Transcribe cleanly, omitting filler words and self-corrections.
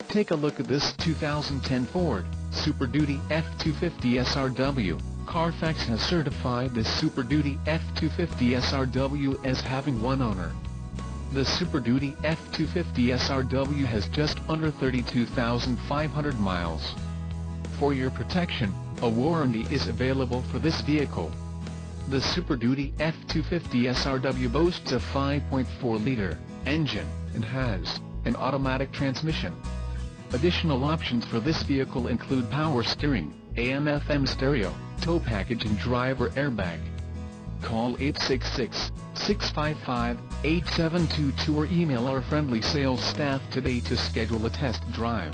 Take a look at this 2010 Ford Super Duty F-250 SRW. Carfax has certified this Super Duty F-250 SRW as having one owner. The Super Duty F-250 SRW has just under 32,500 miles. For your protection, a warranty is available for this vehicle. The Super Duty F-250 SRW boasts a 5.4-liter engine and has an automatic transmission. Additional options for this vehicle include power steering, AM/FM stereo, tow package and driver airbag. Call 866-655-8722 or email our friendly sales staff today to schedule a test drive.